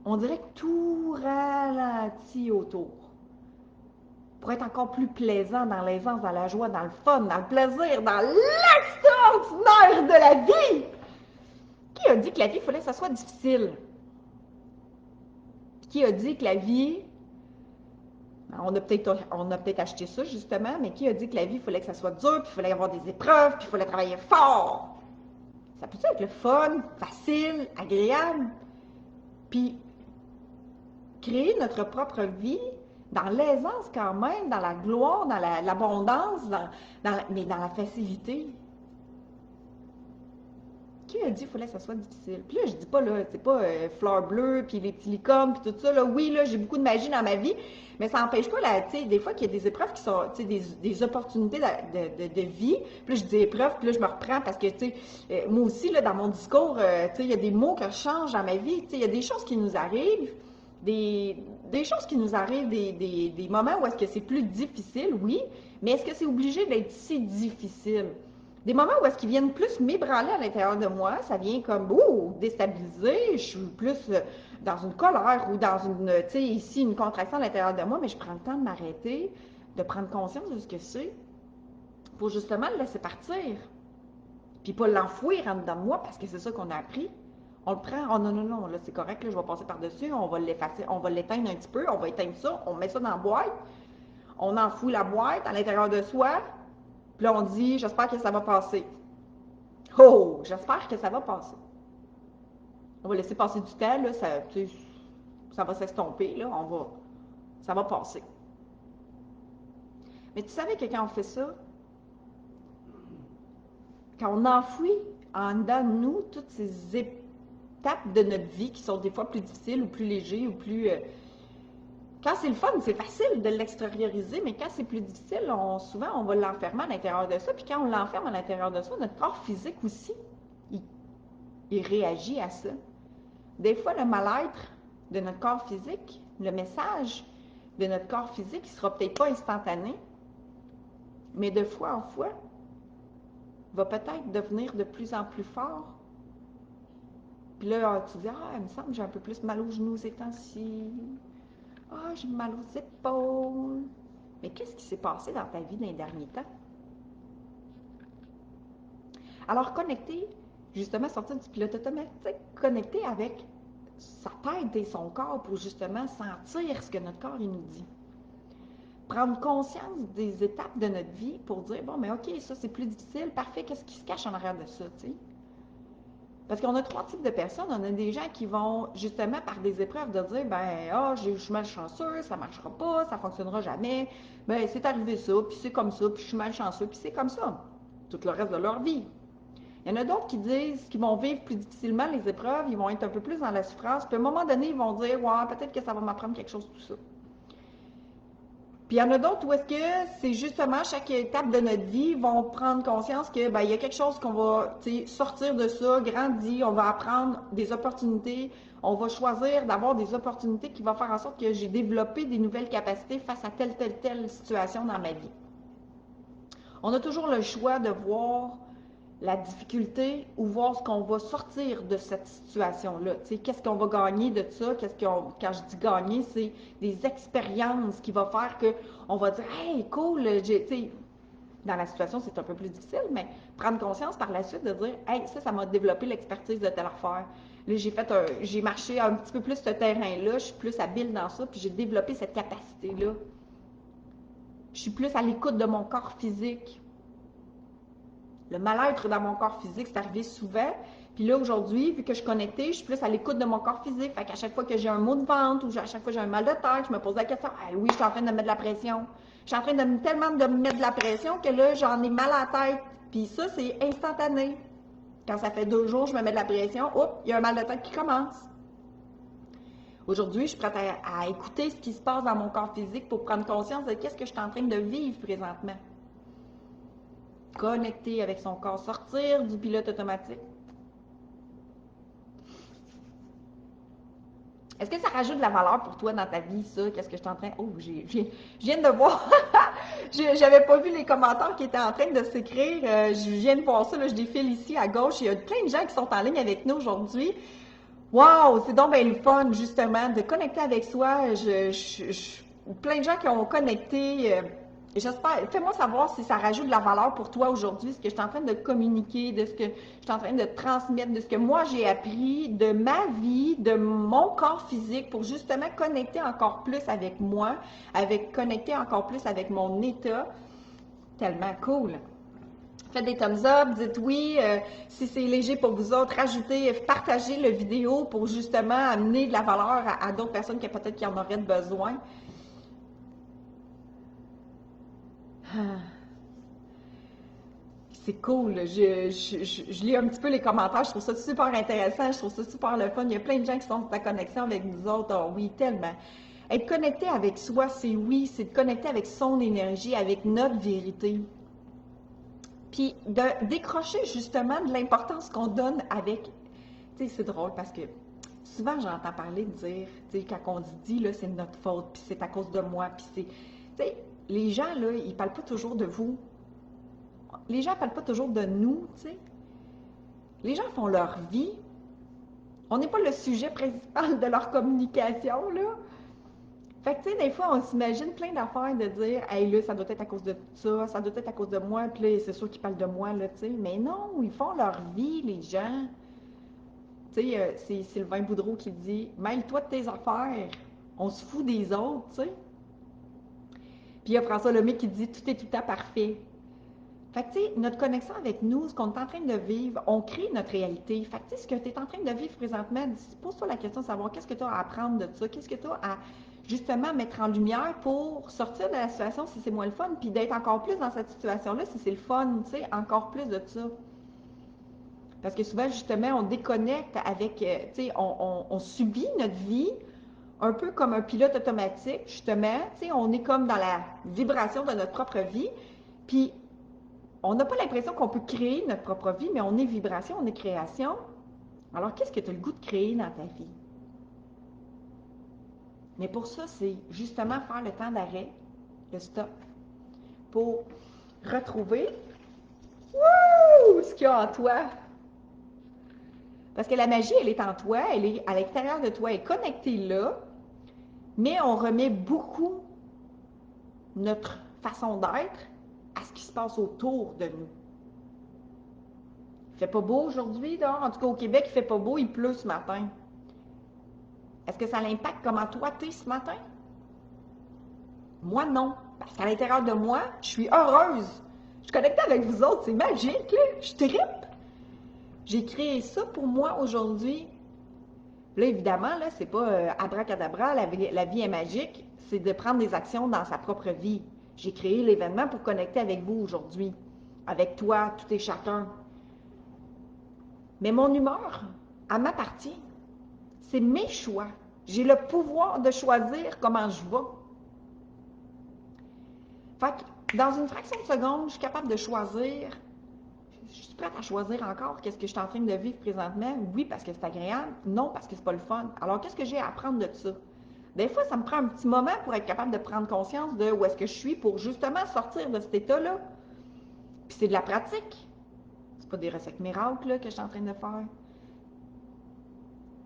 on dirait que tout ralentit autour. Pour être encore plus plaisant dans l'aisance, dans la joie, dans le fun, dans le plaisir, dans l'extraordinaire de la vie. Qui a dit que la vie, il fallait que ça soit difficile? Qui a dit que la vie, on a peut-être acheté ça justement, mais qui a dit que la vie, il fallait que ça soit dur, puis il fallait avoir des épreuves, puis il fallait travailler fort? Ça peut être le fun, facile, agréable, puis créer notre propre vie dans l'aisance quand même, dans la gloire, dans l'abondance, mais dans la facilité. Qui a dit qu'il fallait que ça soit difficile? Puis là, je dis pas, là, c'est pas fleurs bleues, puis les petits licornes, puis tout ça, là. Oui, là, j'ai beaucoup de magie dans ma vie, mais ça n'empêche pas, là, tu sais, des fois qu'il y a des épreuves qui sont, tu sais, des opportunités de vie. Puis là, je dis épreuves, puis là, je me reprends parce que, tu sais, moi aussi, là, dans mon discours, tu sais, il y a des mots que je change dans ma vie. Tu sais, il y a des choses qui nous arrivent, des choses qui nous arrivent, des moments où est-ce que c'est plus difficile, oui, mais est-ce que c'est obligé d'être si difficile? Des moments où est-ce qu'ils viennent plus m'ébranler à l'intérieur de moi, ça vient comme, déstabiliser, je suis plus dans une colère ou dans une, tu sais, ici, une contraction à l'intérieur de moi, mais je prends le temps de m'arrêter, de prendre conscience de ce que c'est, pour justement le laisser partir, puis pas l'enfouir en dedans de moi, parce que c'est ça qu'on a appris. On le prend, oh non, non, non, là c'est correct, là, je vais passer par-dessus, on va l'effacer, on va l'éteindre un petit peu, on va éteindre ça, on met ça dans la boîte, on enfouit la boîte à l'intérieur de soi, puis là, on dit, j'espère que ça va passer. Oh, j'espère que ça va passer. On va laisser passer du temps, là, ça va s'estomper, là, ça va passer. Mais tu savais que quand on fait ça, quand on enfouit en dedans de nous toutes ces étapes de notre vie qui sont des fois plus difficiles ou plus légers ou plus... Quand c'est le fun, c'est facile de l'extérioriser, mais quand c'est plus difficile, souvent, on va l'enfermer à l'intérieur de ça. Puis quand on l'enferme à l'intérieur de ça, notre corps physique aussi, il réagit à ça. Des fois, le mal-être de notre corps physique, le message de notre corps physique, il ne sera peut-être pas instantané, mais de fois en fois, va peut-être devenir de plus en plus fort. Puis là, tu dis, il me semble que j'ai un peu plus mal aux genoux ces temps-ci. J'ai mal aux épaules. Mais qu'est-ce qui s'est passé dans ta vie dans les derniers temps? Alors, connecter, justement, sortir du pilote automatique, connecter avec sa tête et son corps pour justement sentir ce que notre corps il nous dit. Prendre conscience des étapes de notre vie pour dire, bon, mais OK, ça c'est plus difficile, parfait, qu'est-ce qui se cache en arrière de ça, tu sais? Parce qu'on a 3 types de personnes. On a des gens qui vont, justement, par des épreuves, de dire, je suis malchanceux, ça ne marchera pas, ça ne fonctionnera jamais. C'est arrivé ça, puis c'est comme ça, puis je suis malchanceux, puis c'est comme ça. Tout le reste de leur vie. Il y en a d'autres qui disent qu'ils vont vivre plus difficilement les épreuves, ils vont être un peu plus dans la souffrance, puis à un moment donné, ils vont dire, peut-être que ça va m'apprendre quelque chose, tout ça. Puis il y en a d'autres où est-ce que c'est justement chaque étape de notre vie vont prendre conscience que il y a quelque chose qu'on va sortir de ça, grandir, on va apprendre des opportunités, on va choisir d'avoir des opportunités qui vont faire en sorte que j'ai développé des nouvelles capacités face à telle situation dans ma vie. On a toujours le choix de voir la difficulté ou voir ce qu'on va sortir de cette situation-là. Qu'est-ce qu'on va gagner de ça? Quand je dis gagner, c'est des expériences qui vont faire qu'on va dire « Hey, cool! » Dans la situation, c'est un peu plus difficile, mais prendre conscience par la suite de dire « Hey, ça m'a développé l'expertise de telle affaire. Là, j'ai marché un petit peu plus ce terrain-là, je suis plus habile dans ça, puis j'ai développé cette capacité-là. Je suis plus à l'écoute de mon corps physique. » Le mal-être dans mon corps physique, c'est arrivé souvent. Puis là, aujourd'hui, vu que je suis connectée, je suis plus à l'écoute de mon corps physique. Fait qu'à chaque fois que j'ai un mot de ventre ou à chaque fois que j'ai un mal de tête, je me pose la question, oui, je suis en train de mettre de la pression. Je suis en train tellement de me mettre de la pression que là, j'en ai mal à la tête. Puis ça, c'est instantané. Quand ça fait 2 jours, je me mets de la pression, hop, il y a un mal de tête qui commence. Aujourd'hui, je suis prête à écouter ce qui se passe dans mon corps physique pour prendre conscience de qu'est-ce que je suis en train de vivre présentement. Connecter avec son corps, sortir du pilote automatique. Est-ce que ça rajoute de la valeur pour toi dans ta vie, ça? Qu'est-ce que je suis en train... Oh, je viens de voir... J'avais pas vu les commentaires qui étaient en train de s'écrire. Je viens de voir ça, là, je défile ici à gauche. Il y a plein de gens qui sont en ligne avec nous aujourd'hui. Wow! C'est donc bien le fun, justement, de connecter avec soi. Plein de gens qui ont connecté... J'espère, fais-moi savoir si ça rajoute de la valeur pour toi aujourd'hui, ce que je suis en train de communiquer, de ce que je suis en train de transmettre, de ce que moi j'ai appris, de ma vie, de mon corps physique pour justement connecter encore plus avec moi, connecter encore plus avec mon état. Tellement cool! Faites des thumbs up, dites oui, si c'est léger pour vous autres, rajoutez, partagez la vidéo pour justement amener de la valeur à d'autres personnes qui peut-être qui en auraient besoin. C'est cool. Je lis un petit peu les commentaires. Je trouve ça super intéressant. Je trouve ça super le fun. Il y a plein de gens qui sont en connexion avec nous autres. Oh oui, tellement. Être connecté avec soi, c'est oui, c'est de connecter avec son énergie, avec notre vérité. Puis de décrocher justement de l'importance qu'on donne avec... Tu sais, c'est drôle parce que souvent j'entends parler de dire, tu sais, quand on dit, là, c'est de notre faute, puis c'est à cause de moi, puis c'est... Tu sais, les gens, là, ils parlent pas toujours de vous. Les gens parlent pas toujours de nous, tu sais. Les gens font leur vie. On n'est pas le sujet principal de leur communication, là. Fait que, tu sais, des fois, on s'imagine plein d'affaires de dire « Hey, là, ça doit être à cause de ça doit être à cause de moi. » Puis là, c'est sûr qu'ils parlent de moi, là, tu sais. Mais non, ils font leur vie, les gens. Tu sais, c'est Sylvain Boudreau qui dit « Mêle-toi de tes affaires. On se fout des autres, tu sais. » Puis il y a François Lemay qui dit « Tout est tout à parfait. » Fait que, tu sais, notre connexion avec nous, ce qu'on est en train de vivre, on crée notre réalité. Fait que, tu sais, ce que tu es en train de vivre présentement, pose-toi la question de savoir qu'est-ce que tu as à apprendre de ça, qu'est-ce que tu as à, justement, mettre en lumière pour sortir de la situation si c'est moins le fun, puis d'être encore plus dans cette situation-là si c'est le fun, tu sais, encore plus de ça. Parce que souvent, justement, on déconnecte avec, tu sais, on subit notre vie un peu comme un pilote automatique, justement, tu sais, on est comme dans la vibration de notre propre vie, puis on n'a pas l'impression qu'on peut créer notre propre vie, mais on est vibration, on est création. Alors, qu'est-ce que tu as le goût de créer dans ta vie? Mais pour ça, c'est justement faire le temps d'arrêt, le stop, pour retrouver ce qu'il y a en toi. Parce que la magie, elle est en toi, elle est à l'extérieur de toi, elle est connectée là, mais on remet beaucoup notre façon d'être à ce qui se passe autour de nous. Il fait pas beau aujourd'hui, dehors. En tout cas, au Québec, il fait pas beau, il pleut ce matin. Est-ce que ça impacte comment toi t'es ce matin? Moi, non. Parce qu'à l'intérieur de moi, je suis heureuse. Je suis connectée avec vous autres, c'est magique, là. Je trippe. J'ai créé ça pour moi aujourd'hui. Là, évidemment, là, c'est pas abracadabra, la vie est magique. C'est de prendre des actions dans sa propre vie. J'ai créé l'événement pour connecter avec vous aujourd'hui. Avec toi, tout et chacun. Mais mon humeur, elle m'appartient. C'est mes choix. J'ai le pouvoir de choisir comment je vais. Fait que dans une fraction de seconde, je suis capable de choisir. Je suis prête à choisir encore qu'est-ce que je suis en train de vivre présentement. Oui, parce que c'est agréable. Non, parce que c'est pas le fun. Alors, qu'est-ce que j'ai à apprendre de ça? Des fois, ça me prend un petit moment pour être capable de prendre conscience de où est-ce que je suis pour justement sortir de cet état-là. Puis c'est de la pratique. C'est pas des recettes miracles là, que je suis en train de faire.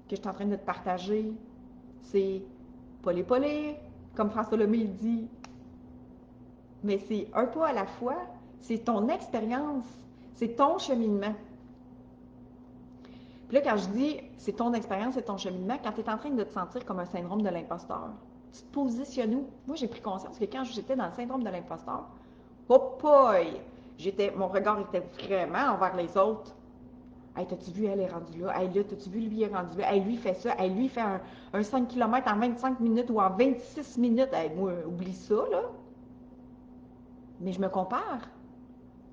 Que je suis en train de te partager. C'est polé, comme François Lemay dit. Mais c'est un pas à la fois. C'est ton expérience. C'est ton cheminement. Puis là, quand je dis c'est ton expérience, c'est ton cheminement, quand tu es en train de te sentir comme un syndrome de l'imposteur, tu te positionnes où? Moi, j'ai pris conscience que quand j'étais dans le syndrome de l'imposteur, hop, mon regard était vraiment envers les autres. Hey, t'as-tu vu, elle est rendue là? Hey, là, t'as-tu vu, lui est rendu là? Hey, lui fait ça. Hey, lui fait un 5 km en 25 minutes ou en 26 minutes. Hey, moi, oublie ça, là. Mais je me compare.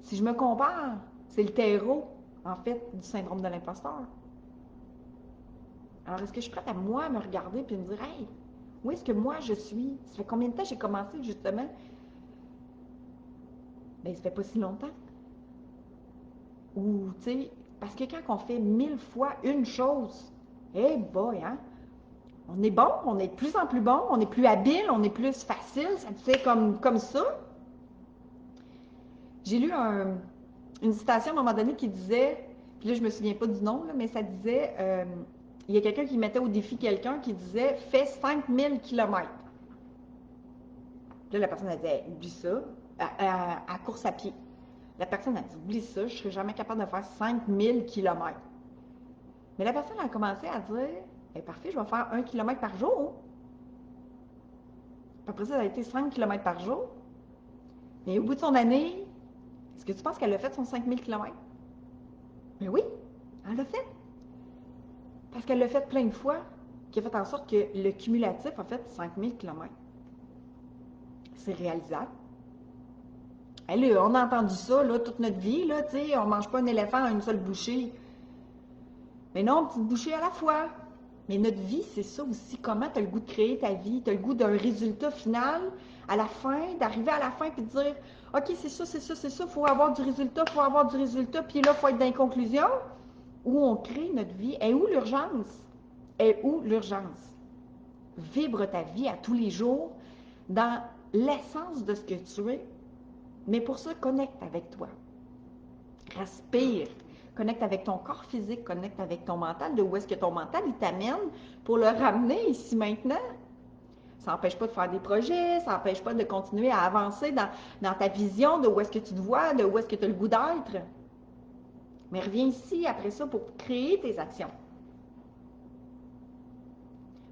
Si je me compare, c'est le terreau, en fait, du syndrome de l'imposteur. Alors, est-ce que je suis prête à moi me regarder et me dire, hey, où est-ce que moi je suis? Ça fait combien de temps j'ai commencé, justement? Bien, ça fait pas si longtemps. Ou, tu sais, parce que quand on fait 1000 fois une chose, hey boy, hein? On est bon, on est de plus en plus bon, on est plus habile, on est plus facile, ça te fait comme ça. J'ai lu une citation à un moment donné qui disait, puis là je me souviens pas du nom, là, mais ça disait, il y a quelqu'un qui mettait au défi quelqu'un qui disait, fais 5000 kilomètres. Là la personne a dit, hey, oublie ça, à course à pied. La personne a dit, oublie ça, je serai jamais capable de faire 5000 kilomètres. Mais la personne a commencé à dire, hey, parfait, je vais faire 1 kilomètre par jour. Puis après ça, ça a été 5 kilomètres par jour. Mais au bout de son année, est-ce que tu penses qu'elle a fait son 5000 kilomètres? Mais oui, elle l'a fait. Parce qu'elle l'a fait plein de fois, qui a fait en sorte que le cumulatif a fait 5000 kilomètres. C'est réalisable. Elle, on a entendu ça là, toute notre vie, là, on ne mange pas un éléphant à une seule bouchée. Mais non, une petite bouchée à la fois. Mais notre vie, c'est ça aussi. Comment tu as le goût de créer ta vie? Tu as le goût d'un résultat final à la fin, d'arriver à la fin et de dire OK, c'est ça, c'est ça, c'est ça, il faut avoir du résultat, il faut avoir du résultat, puis là, il faut être dans les conclusions. Où on crée notre vie. Et où l'urgence? Et où l'urgence? Vibre ta vie à tous les jours dans l'essence de ce que tu es. Mais pour ça, connecte avec toi. Respire. Connecte avec ton corps physique, connecte avec ton mental, de où est-ce que ton mental il t'amène pour le ramener ici maintenant. Ça n'empêche pas de faire des projets, ça n'empêche pas de continuer à avancer dans ta vision de où est-ce que tu te vois, de où est-ce que tu as le goût d'être. Mais reviens ici après ça pour créer tes actions.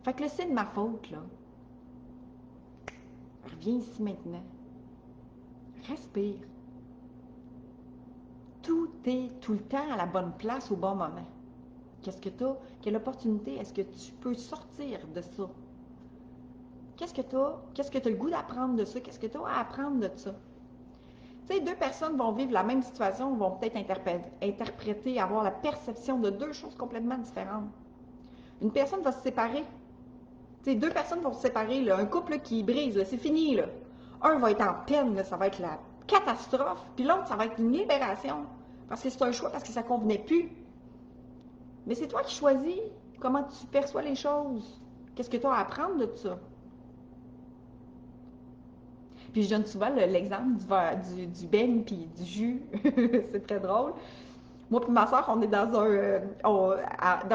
Fait que là, c'est de ma faute, là. Reviens ici maintenant. Respire. Tout est tout le temps à la bonne place au bon moment. Qu'est-ce que tu as? Quelle opportunité est-ce que tu peux sortir de ça? Qu'est-ce que tu as? Qu'est-ce que tu as le goût d'apprendre de ça? Qu'est-ce que tu as à apprendre de ça? Tu sais, deux personnes vont vivre la même situation, vont peut-être interpréter, avoir la perception de deux choses complètement différentes. Une personne va se séparer. Tu sais, deux personnes vont se séparer, là, un couple là, qui brise, c'est fini. Là. Un va être en peine, là, ça va être la catastrophe, puis l'autre, ça va être une libération. Parce que c'est un choix, parce que ça ne convenait plus. Mais c'est toi qui choisis comment tu perçois les choses. Qu'est-ce que tu as à apprendre de tout ça? Puis je donne souvent l'exemple du beigne puis du jus. C'est très drôle. Moi et ma soeur, on est dans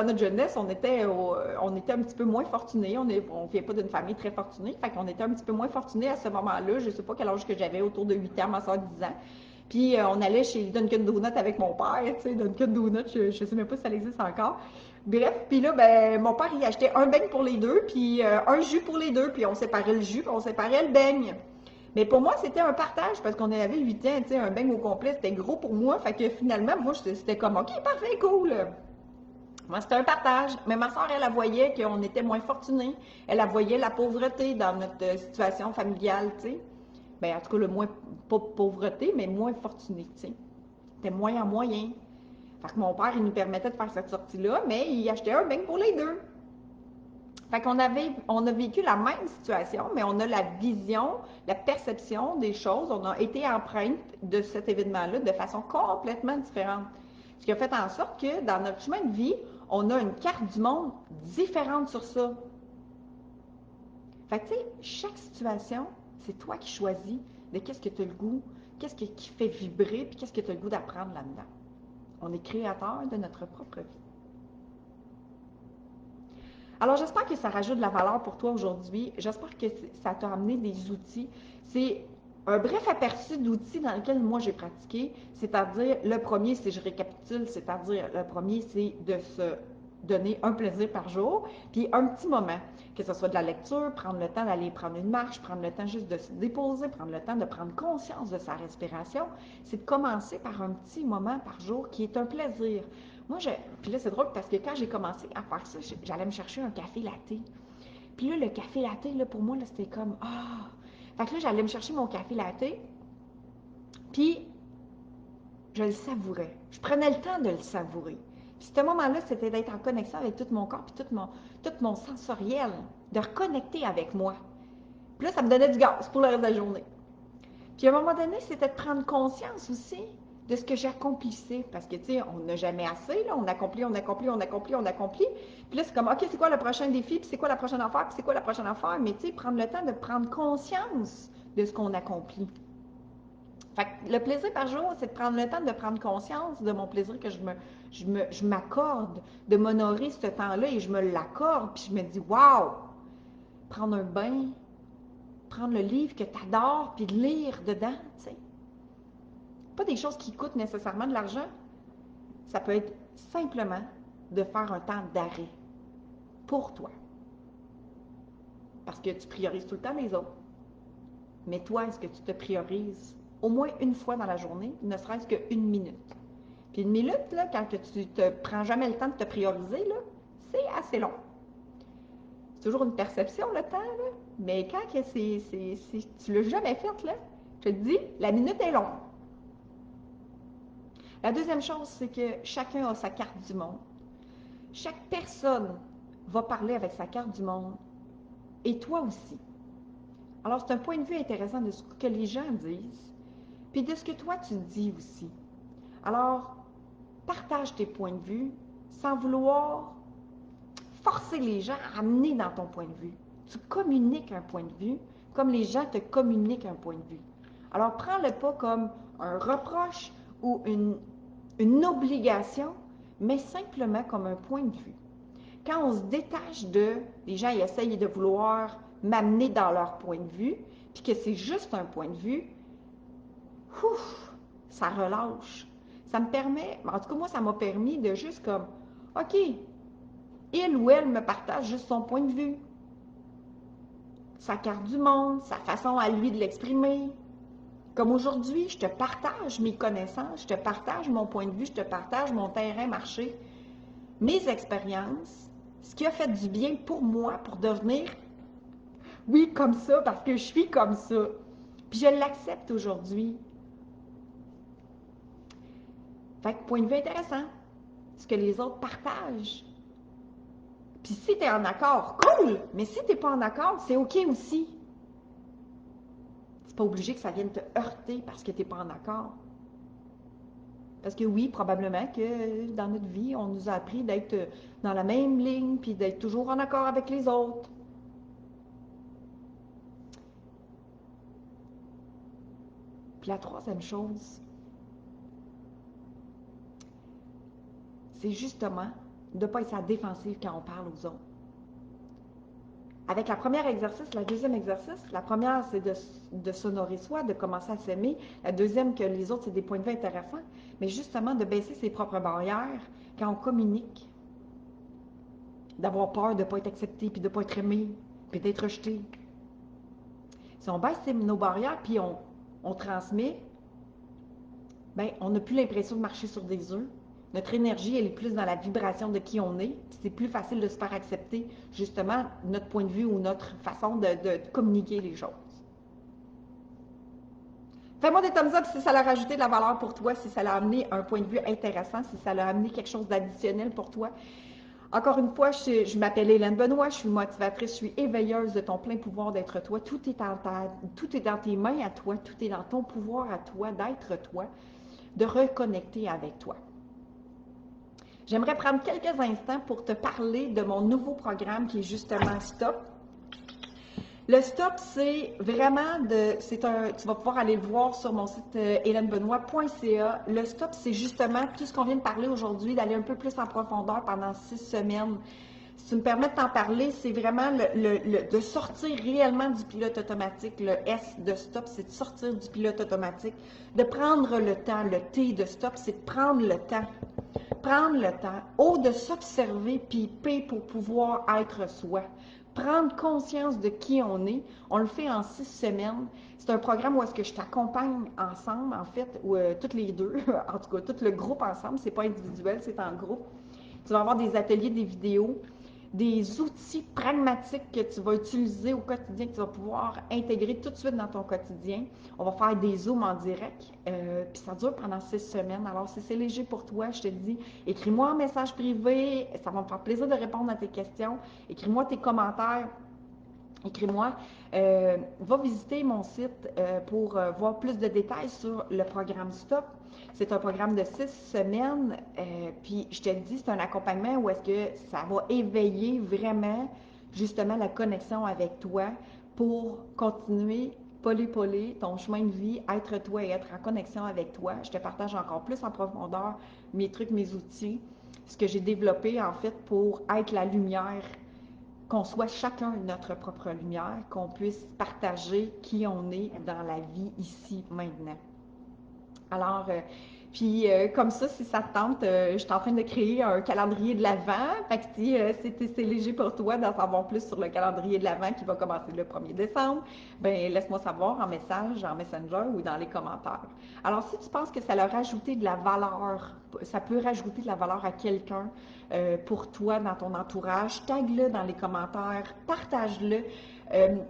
notre jeunesse, on était un petit peu moins fortunés. On ne vient pas d'une famille très fortunée. Fait qu'on était un petit peu moins fortunés à ce moment-là. Je ne sais pas quel âge que j'avais, autour de 8 ans, ma soeur 10 ans. Puis on allait chez Dunkin' Donuts avec mon père. Tu sais, Dunkin' Donuts, je ne sais même pas si ça existe encore. Bref, puis là, ben, mon père, il achetait un beigne pour les deux, puis un jus pour les deux, puis on séparait le jus, puis on séparait le beigne. Mais pour moi, c'était un partage parce qu'on avait 8 ans, tu sais, un beigne au complet, c'était gros pour moi. Fait que finalement, moi, c'était comme, OK, parfait, cool. Moi, c'était un partage. Mais ma soeur, elle voyait qu'on était moins fortunés. Elle voyait la pauvreté dans notre situation familiale, tu sais. Bien, en tout cas, le moins, pas pauvreté, mais moins fortuné, tu sais. C'était moins en moyen. Fait que mon père, il nous permettait de faire cette sortie-là, mais il achetait un beigne pour les deux. Fait qu'on on a vécu la même situation, mais on a la vision, la perception des choses. On a été empreinte de cet événement-là de façon complètement différente. Ce qui a fait en sorte que dans notre chemin de vie, on a une carte du monde différente sur ça. Fait que, tu sais, chaque situation, c'est toi qui choisis de qu'est-ce que tu as le goût, qu'est-ce qui fait vibrer, puis qu'est-ce que tu as le goût d'apprendre là-dedans. On est créateur de notre propre vie. Alors, j'espère que ça rajoute de la valeur pour toi aujourd'hui. J'espère que ça t'a amené des outils. C'est un bref aperçu d'outils dans lesquels moi j'ai pratiqué. C'est-à-dire, le premier, si je récapitule, c'est-à-dire, le premier, c'est de se donner un plaisir par jour, puis un petit moment, que ce soit de la lecture, prendre le temps d'aller prendre une marche, prendre le temps juste de se déposer, prendre le temps de prendre conscience de sa respiration. C'est de commencer par un petit moment par jour qui est un plaisir. Moi, puis là, c'est drôle parce que quand j'ai commencé à faire ça, j'allais me chercher un café latte. Puis là, le café latte, là, pour moi, là, c'était comme, ah! Fait que là, j'allais me chercher mon café latte. Puis, je le savourais. Je prenais le temps de le savourer. Puis ce moment-là, c'était d'être en connexion avec tout mon corps, puis tout mon sensoriel, de reconnecter avec moi. Puis là, ça me donnait du gaz pour le reste de la journée. Puis à un moment donné, c'était de prendre conscience aussi de ce que j'accomplissais. Parce que, tu sais, on n'a jamais assez, là. On accomplit. Puis là, c'est comme, OK, c'est quoi le prochain défi? Puis c'est quoi la prochaine affaire? Puis c'est quoi la prochaine affaire? Mais tu sais, prendre le temps de prendre conscience de ce qu'on accomplit. Fait que le plaisir par jour, c'est de prendre le temps de prendre conscience de mon plaisir que je m'accorde, de m'honorer ce temps-là et je me l'accorde. Puis je me dis, waouh! Prendre un bain, prendre le livre que tu adores, puis de lire dedans, tu sais. Pas des choses qui coûtent nécessairement de l'argent. Ça peut être simplement de faire un temps d'arrêt pour toi. Parce que tu priorises tout le temps les autres. Mais toi, est-ce que tu te priorises au moins une fois dans la journée, ne serait-ce qu'une minute? Puis une minute, là, quand tu te prends jamais le temps de te prioriser, là, c'est assez long. C'est toujours une perception, le temps, là. Mais quand tu l'as jamais fait, là, je te dis, la minute est longue. La deuxième chose, c'est que chacun a sa carte du monde. Chaque personne va parler avec sa carte du monde, et toi aussi. Alors, c'est un point de vue intéressant de ce que les gens disent, puis de ce que toi, tu dis aussi. Alors, partage tes points de vue sans vouloir forcer les gens à amener dans ton point de vue. Tu communiques un point de vue comme les gens te communiquent un point de vue. Alors, prends-le pas comme un reproche ou une obligation, mais simplement comme un point de vue. Quand on se détache les gens ils essayent de vouloir m'amener dans leur point de vue, puis que c'est juste un point de vue, ça relâche. Ça me permet, en tout cas moi, ça m'a permis de juste comme, OK, il ou elle me partage juste son point de vue, sa carte du monde, sa façon à lui de l'exprimer. Comme aujourd'hui, je te partage mes connaissances, je te partage mon point de vue, je te partage mon terrain marché, mes expériences, ce qui a fait du bien pour moi, pour devenir, oui, comme ça, parce que je suis comme ça. Puis je l'accepte aujourd'hui. Fait que point de vue intéressant, ce que les autres partagent. Puis si tu es en accord, cool! Mais si tu n'es pas en accord, c'est OK aussi. C'est pas obligé que ça vienne te heurter parce que tu n'es pas en accord. Parce que oui, probablement que dans notre vie, on nous a appris d'être dans la même ligne, puis d'être toujours en accord avec les autres. Puis la troisième chose, c'est justement de ne pas être à la défensive quand on parle aux autres. Avec la première exercice, la deuxième exercice, la première, c'est de s'honorer soi, de commencer à s'aimer. La deuxième, que les autres, c'est des points de vue intéressants. Mais justement, de baisser ses propres barrières quand on communique. D'avoir peur de ne pas être accepté, puis de ne pas être aimé, puis d'être rejeté. Si on baisse nos barrières, puis on transmet, bien, on n'a plus l'impression de marcher sur des œufs. Notre énergie, elle est plus dans la vibration de qui on est. C'est plus facile de se faire accepter, justement, notre point de vue ou notre façon de communiquer les choses. Fais-moi des thumbs up si ça a rajouté de la valeur pour toi, si ça a amené un point de vue intéressant, si ça a amené quelque chose d'additionnel pour toi. Encore une fois, je m'appelle Hélène Benoît, je suis motivatrice, je suis éveilleuse de ton plein pouvoir d'être toi. Tout est dans tes mains à toi, tout est dans ton pouvoir à toi d'être toi, de reconnecter avec toi. J'aimerais prendre quelques instants pour te parler de mon nouveau programme qui est justement Stop. Le Stop, c'est vraiment tu vas pouvoir aller le voir sur mon site helenebenoit.ca. Le Stop, c'est justement tout ce qu'on vient de parler aujourd'hui, d'aller un peu plus en profondeur pendant 6 semaines. Si tu me permets de t'en parler, c'est vraiment de sortir réellement du pilote automatique. Le S de Stop, c'est de sortir du pilote automatique, de prendre le temps. Le T de Stop, c'est de prendre le temps. Prendre le temps, de s'observer, puis P pour pouvoir être soi. Prendre conscience de qui on est. On le fait en 6 semaines. C'est un programme où est-ce que je t'accompagne ensemble, en fait, ou toutes les deux, en tout cas, tout le groupe ensemble. C'est pas individuel, c'est en groupe. Tu vas avoir des ateliers, des vidéos. des outils pragmatiques que tu vas utiliser au quotidien, que tu vas pouvoir intégrer tout de suite dans ton quotidien. On va faire des Zooms en direct, puis ça dure pendant 6 semaines. Alors, si c'est léger pour toi, je te dis, écris-moi un message privé, ça va me faire plaisir de répondre à tes questions. Écris-moi tes commentaires. Écris-moi, va visiter mon site pour voir plus de détails sur le programme Stop. C'est un programme de 6 semaines, puis je te le dis, c'est un accompagnement où est-ce que ça va éveiller vraiment justement la connexion avec toi pour continuer poler ton chemin de vie, être toi et être en connexion avec toi. Je te partage encore plus en profondeur mes trucs, mes outils, ce que j'ai développé en fait pour être la lumière, qu'on soit chacun notre propre lumière, qu'on puisse partager qui on est dans la vie ici, maintenant. Alors, puis comme ça, si ça te tente, je suis en train de créer un calendrier de l'Avent. Fait que si c'est léger pour toi d'en savoir plus sur le calendrier de l'Avent qui va commencer le 1er décembre, ben laisse-moi savoir en message, en Messenger ou dans les commentaires. Alors, si tu penses que ça leur rajouter de la valeur, ça peut rajouter de la valeur à quelqu'un pour toi dans ton entourage, tag-le dans les commentaires, partage-le.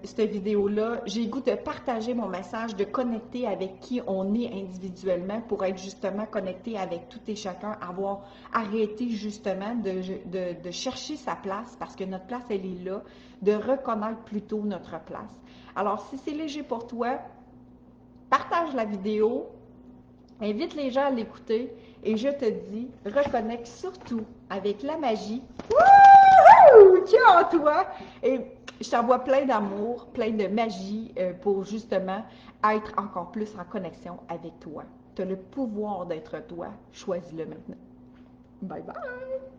Cette vidéo-là, j'ai le goût de partager mon message, de connecter avec qui on est individuellement pour être justement connecté avec tout et chacun, avoir arrêté justement de chercher sa place parce que notre place, elle est là, de reconnaître plutôt notre place. Alors, si c'est léger pour toi, partage la vidéo, invite les gens à l'écouter et je te dis, reconnecte surtout avec la magie qui est en toi. Et je t'envoie plein d'amour, plein de magie pour justement être encore plus en connexion avec toi. Tu as le pouvoir d'être toi. Choisis-le maintenant. Bye bye!